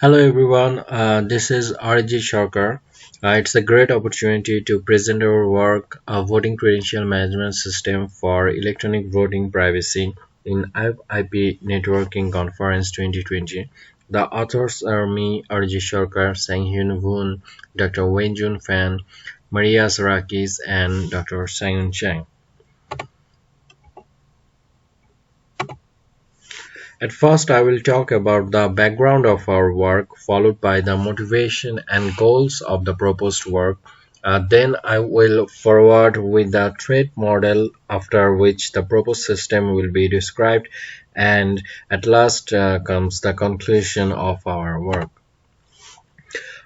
Hello everyone, this is RJ Sharkar. It's a great opportunity to present our work, Voting Credential Management System for Electronic Voting Privacy in IP Networking Conference 2020. The authors are me, RJ Sharkar, Sang-Hyun Woon, Dr. Wenjun Fan, Maria Sarakis, and Dr. Sang Chang. At first, I will talk about the background of our work, followed by the motivation and goals of the proposed work. Then I will forward with the threat model, after which the proposed system will be described, and at last comes the conclusion of our work.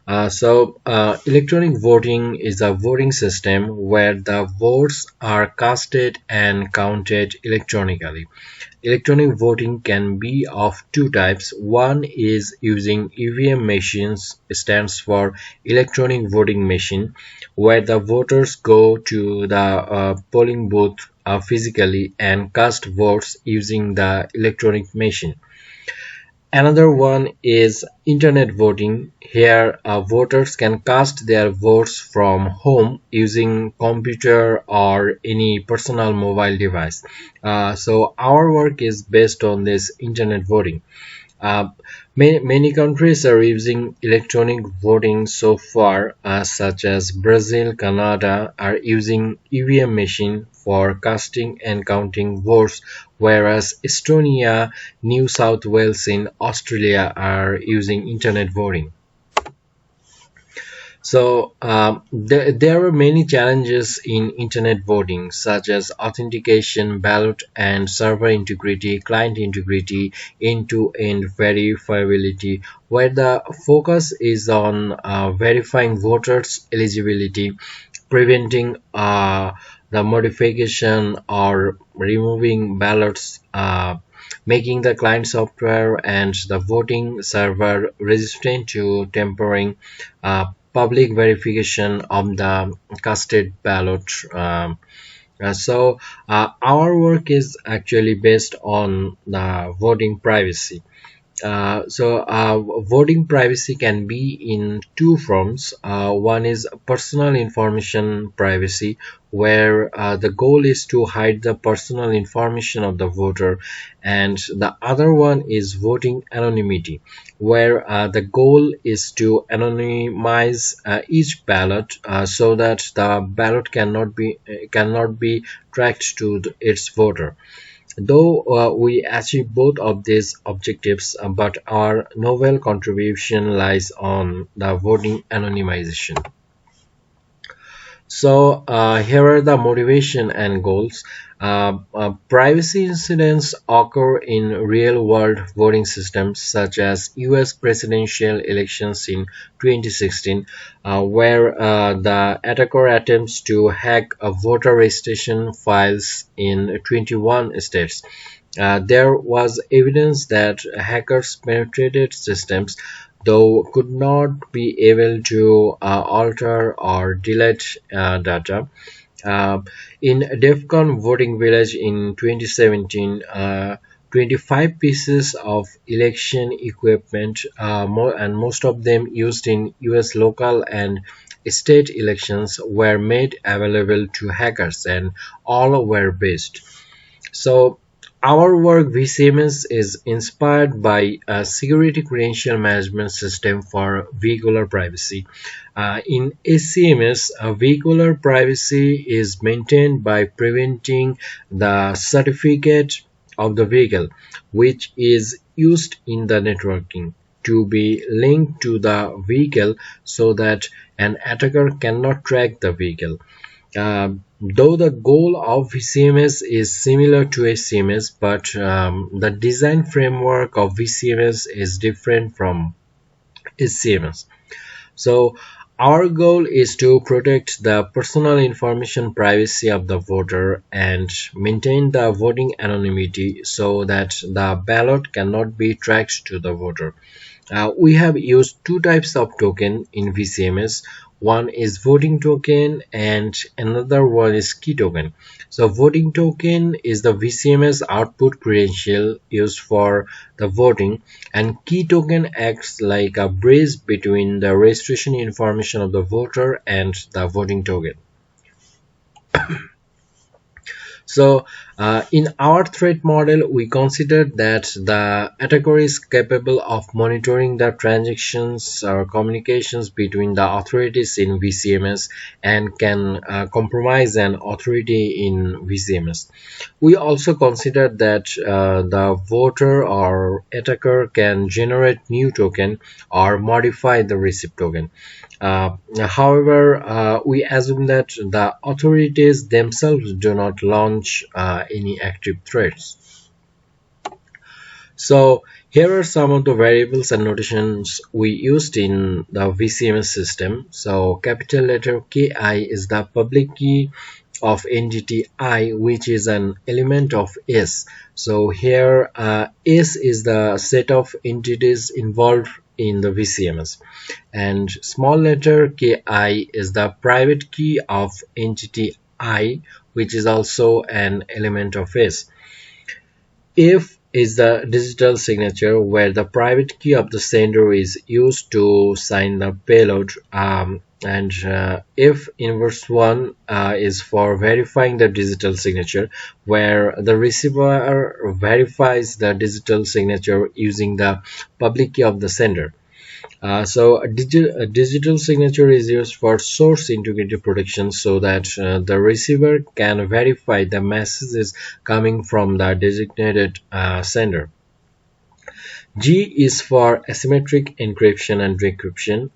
Electronic voting is a voting system where the votes are casted and counted electronically. Electronic voting can be of two types. One is using EVM machines, stands for electronic voting machine, where the voters go to the polling booth physically and cast votes using the electronic machine. Another one is internet voting. Here, voters can cast their votes from home using computer or any personal mobile device. So our work is based on this internet voting. Uh, many countries are using electronic voting so far, such as Brazil, Canada are using EVM machine for casting and counting votes, whereas Estonia, New South Wales in Australia are using internet voting. There are many challenges in internet voting, such as authentication, ballot and server integrity, client integrity, end-to-end verifiability, where the focus is on verifying voters' eligibility, preventing the modification or removing ballots, making the client software and the voting server resistant to tampering, public verification of the casted ballot. Our work is actually based on the voting privacy. Voting privacy can be in two forms. One is personal information privacy, where the goal is to hide the personal information of the voter, and the other one is voting anonymity, where the goal is to anonymize each ballot so that the ballot cannot be tracked to its voter. Though we achieve both of these objectives, but our novel contribution lies on the voting anonymization. Here are the motivation and goals. Privacy incidents occur in real-world voting systems such as US presidential elections in 2016, where the attacker attempts to hack a voter registration files in 21 states. There was evidence that hackers penetrated systems, though could not be able to alter or delete data. Uh, in DEFCON voting village in 2017, 25 pieces of election equipment, and most of them used in US local and state elections, were made available to hackers, and all were based. So our work Vcms is inspired by a security credential management system for vehicular privacy. In ACMS, vehicular privacy is maintained by preventing the certificate of the vehicle, which is used in the networking, to be linked to the vehicle so that an attacker cannot track the vehicle. Though the goal of VCMS is similar to ACMS, but the design framework of VCMS is different from ACMS. So our goal is to protect the personal information privacy of the voter and maintain the voting anonymity so that the ballot cannot be tracked to the voter. We have used two types of token in VCMS. One is voting token and another one is key token. So voting token is the VCMS output credential used for the voting, and key token acts like a bridge between the registration information of the voter and the voting token. So, in our threat model, we consider that the attacker is capable of monitoring the transactions or communications between the authorities in VCMS and can compromise an authority in VCMS. We also consider that the voter or attacker can generate new token or modify the received token. However, we assume that the authorities themselves do not launch any active threats. So here are some of the variables and notations we used in the VCMS system. So capital letter KI is the public key of entity I, which is an element of S. So here S is the set of entities involved in the VCMS, and small letter ki is the private key of entity I, which is also an element of S. If is the digital signature, where the private key of the sender is used to sign the payload, and if inverse one is for verifying the digital signature, where the receiver verifies the digital signature using the public key of the sender. So a digital signature is used for source integrity protection, so that the receiver can verify the message is coming from the designated sender. G is for asymmetric encryption and decryption.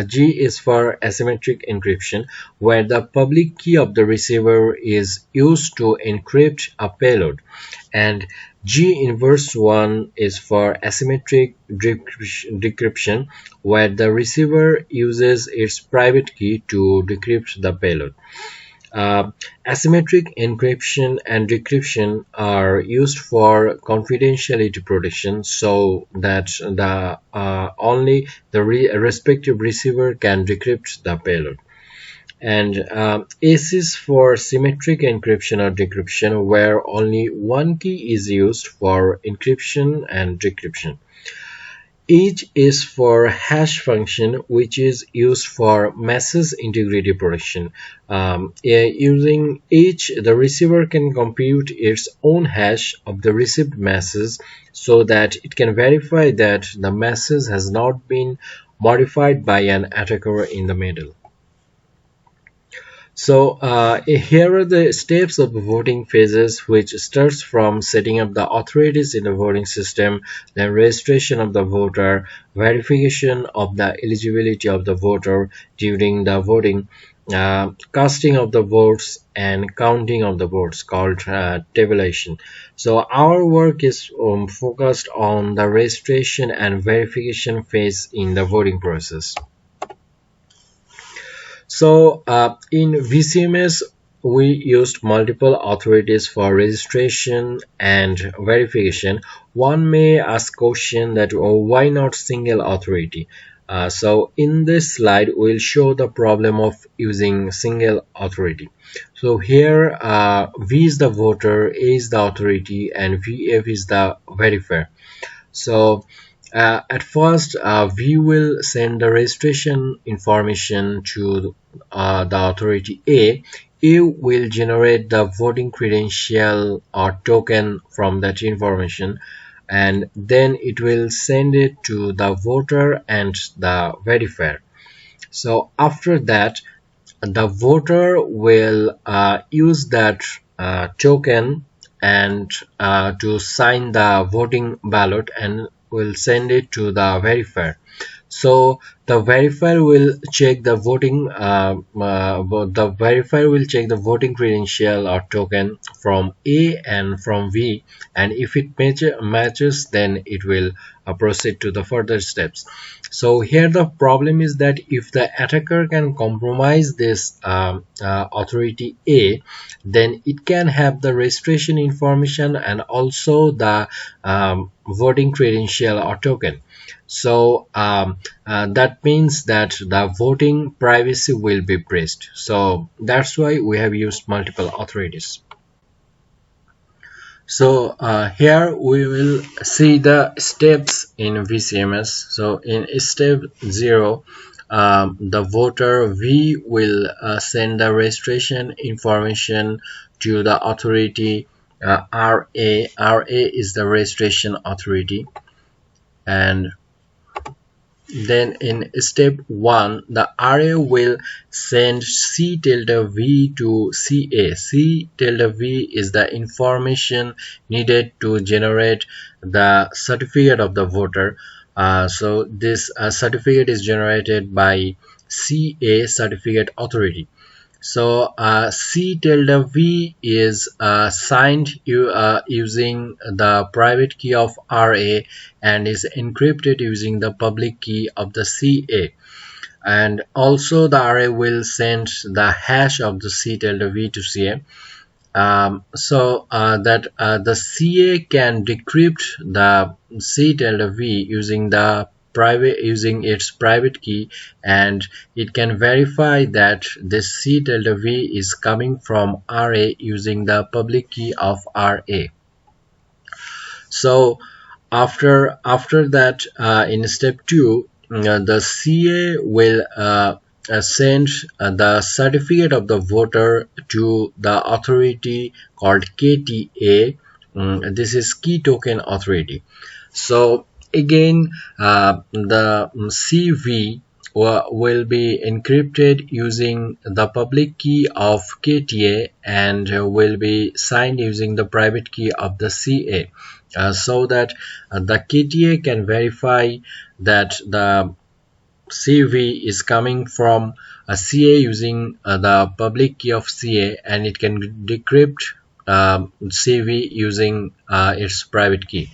G is for asymmetric encryption, where the public key of the receiver is used to encrypt a payload, and G inverse 1 is for asymmetric decryption, where the receiver uses its private key to decrypt the payload. Asymmetric encryption and decryption are used for confidentiality protection, so that the only the respective receiver can decrypt the payload. And S is for symmetric encryption or decryption, where only one key is used for encryption and decryption. H is for hash function, which is used for message integrity protection. Using H, the receiver can compute its own hash of the received message, so that it can verify that the message has not been modified by an attacker in the middle. So here are the steps of the voting phases, which starts from setting up the authorities in the voting system, then registration of the voter, verification of the eligibility of the voter during the voting, casting of the votes, and counting of the votes, called tabulation. So our work is focused on the registration and verification phase in the voting process. So in VCMS, we used multiple authorities for registration and verification. One may ask question that, oh, why not single authority? So in this slide, we'll show the problem of using single authority. So here V is the voter, A is the authority, and VF is the verifier. So at first, we will send the registration information to the authority A. A will generate the voting credential or token from that information, and then it will send it to the voter and the verifier. So after that, the voter will use that token and to sign the voting ballot, and will send it to the verifier. So the verifier will check the voting credential or token from A and from V, and if it matches, then it will proceed to the further steps. So here the problem is that if the attacker can compromise this authority A, then it can have the registration information and also the voting credential or token. So that that means that the voting privacy will be breached. So that's why we have used multiple authorities. So here we will see the steps in VCMS. So in step 0, the voter V will send the registration information to the authority RA. RA is the registration authority. And then in step 1, the RA will send C tilde V to CA. C tilde V is the information needed to generate the certificate of the voter. So this certificate is generated by CA, certificate authority. So C tilde V is signed using the private key of RA and is encrypted using the public key of the CA. And also the RA will send the hash of the C tilde V to CA. So that the CA can decrypt the C tilde V using its private key, and it can verify that this C tilde V is coming from RA using the public key of RA. So after that, in step 2, the CA will send the certificate of the voter to the authority called KTA. This is key token authority. So again, the CV will be encrypted using the public key of KTA and will be signed using the private key of the CA, so that the KTA can verify that the CV is coming from a CA using the public key of CA, and it can decrypt CV using its private key.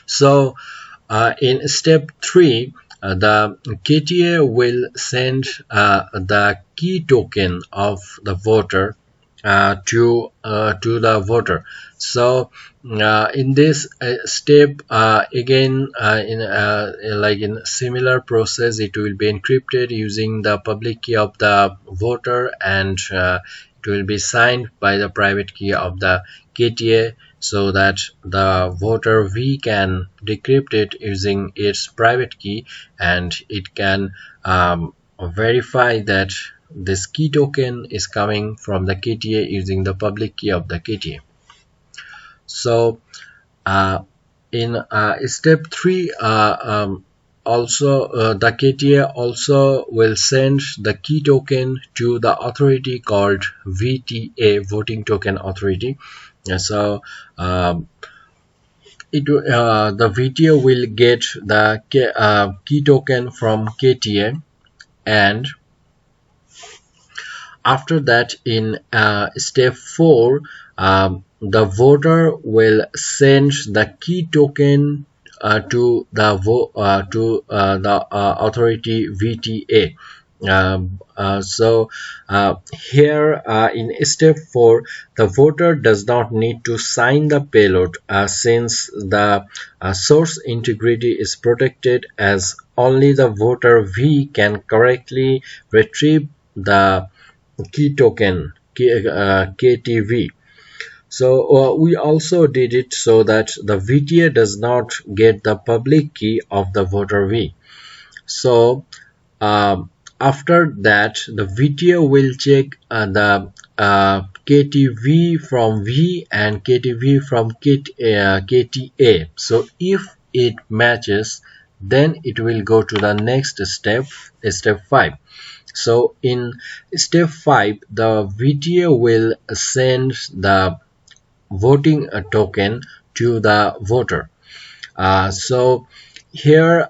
So in step 3, the KTA will send the key token of the voter to the voter. So in this step, again, in similar process, it will be encrypted using the public key of the voter, and it will be signed by the private key of the KTA, so that the voter V can decrypt it using its private key, and it can verify that this key token is coming from the KTA using the public key of the KTA. So in step 3, also the KTA also will send the key token to the authority called VTA, voting token authority. So the VTA will get the key token from KTA, and after that, in step 4, the voter will send the key token to the authority VTA. So here in step 4, the voter does not need to sign the payload, since the source integrity is protected, as only the voter V can correctly retrieve the key token KTV. So we also did it so that the VTA does not get the public key of the voter V. So after that, the VTA will check the KTV from V and KTV from KTA. So if it matches, then it will go to the next step, step 5. So in step 5, the VTA will send the voting token to the voter. So here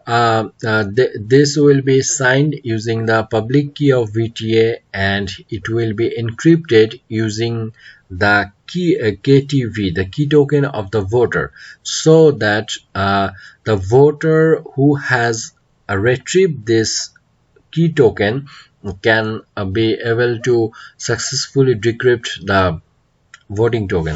this will be signed using the public key of VTA, and it will be encrypted using the key KTV, the key token of the voter, so that the voter who has retrieved this key token can be able to successfully decrypt the voting token.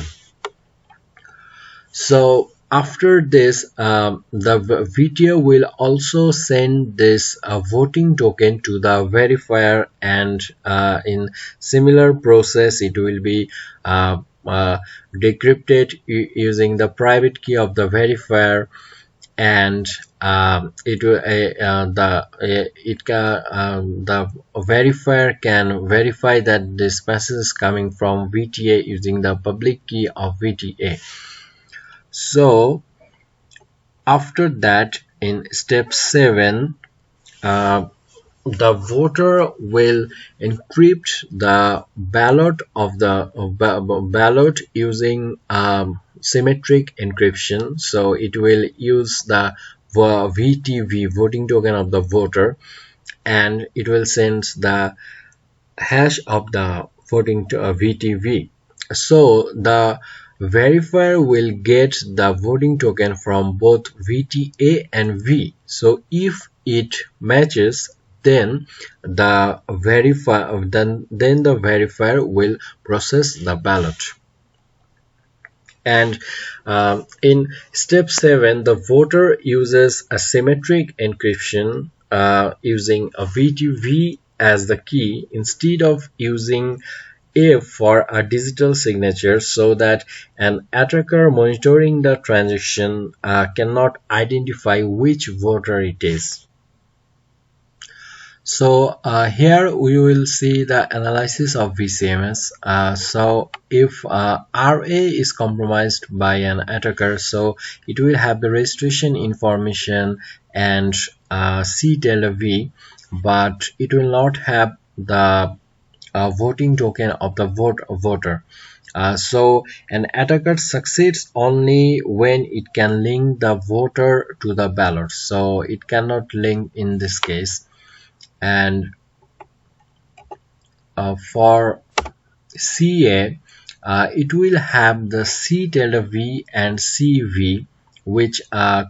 So after this, the VTO will also send this voting token to the verifier, and in similar process it will be uh, uh, decrypted using the private key of the verifier, and it will the verifier can verify that this message is coming from VTA using the public key of VTA. So after that, in step 7, uh, the voter will encrypt the ballot of the ballot using symmetric encryption. So it will use the VTV, voting token of the voter, and it will send the hash of the voting to a VTV. So the verifier will get the voting token from both VTA and V. So if it matches, then then the verifier will process the ballot. And in step 7, the voter uses a symmetric encryption using a VTV as the key instead of using A for a digital signature, so that an attacker monitoring the transaction cannot identify which voter it is. So here we will see the analysis of Vcms. So if RA is compromised by an attacker, so it will have the registration information and C delta V, but it will not have the voting token of the voter. So an attacker succeeds only when it can link the voter to the ballot. So it cannot link in this case. And for CA, it will have the C delta V and CV, which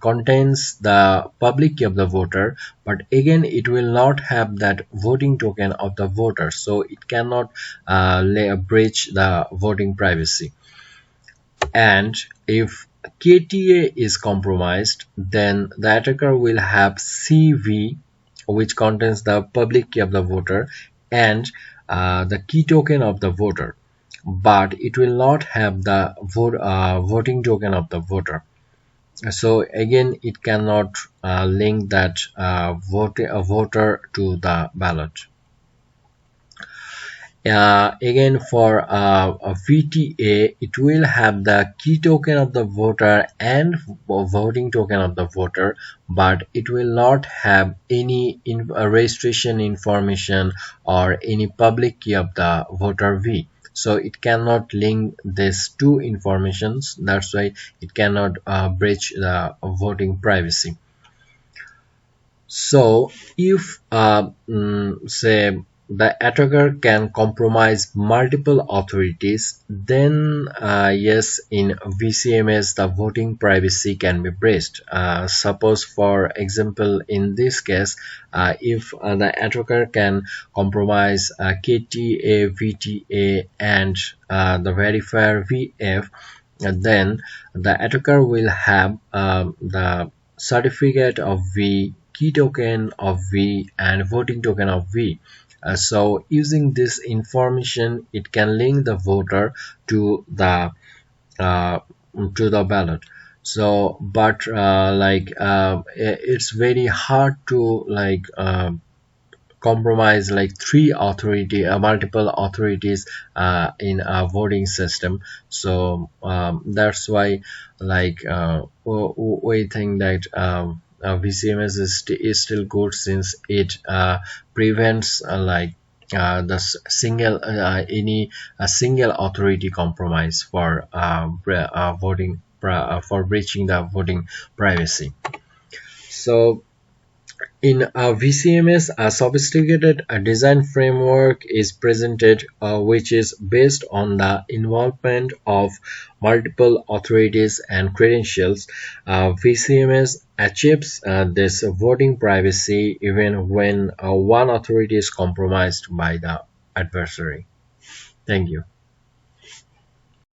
contains the public key of the voter, but again it will not have that voting token of the voter, so it cannot breach the voting privacy. And if KTA is compromised, then the attacker will have CV, which contains the public key of the voter and the key token of the voter, but it will not have the voting token of the voter. So again, it cannot link that voter to the ballot. Again, for a VTA, it will have the key token of the voter and voting token of the voter, but it will not have any registration information or any public key of the voter V. So it cannot link these two informations. That's why it cannot breach the voting privacy. So if say the attacker can compromise multiple authorities, then yes, in VCMS the voting privacy can be breached. Suppose for example, in this case, if the attacker can compromise KTA, VTA and the verifier VF, then the attacker will have the certificate of V, key token of V and voting token of V. So using this information, it can link the voter uh, to the ballot. So but it's very hard to compromise like multiple authorities in a voting system. So that's why we think that VCMS is still good, since it prevents the single authority compromise for for breaching the voting privacy. So in VCMS, a sophisticated design framework is presented, which is based on the involvement of multiple authorities and credentials. VCMS achieves this voting privacy even when one authority is compromised by the adversary. Thank you.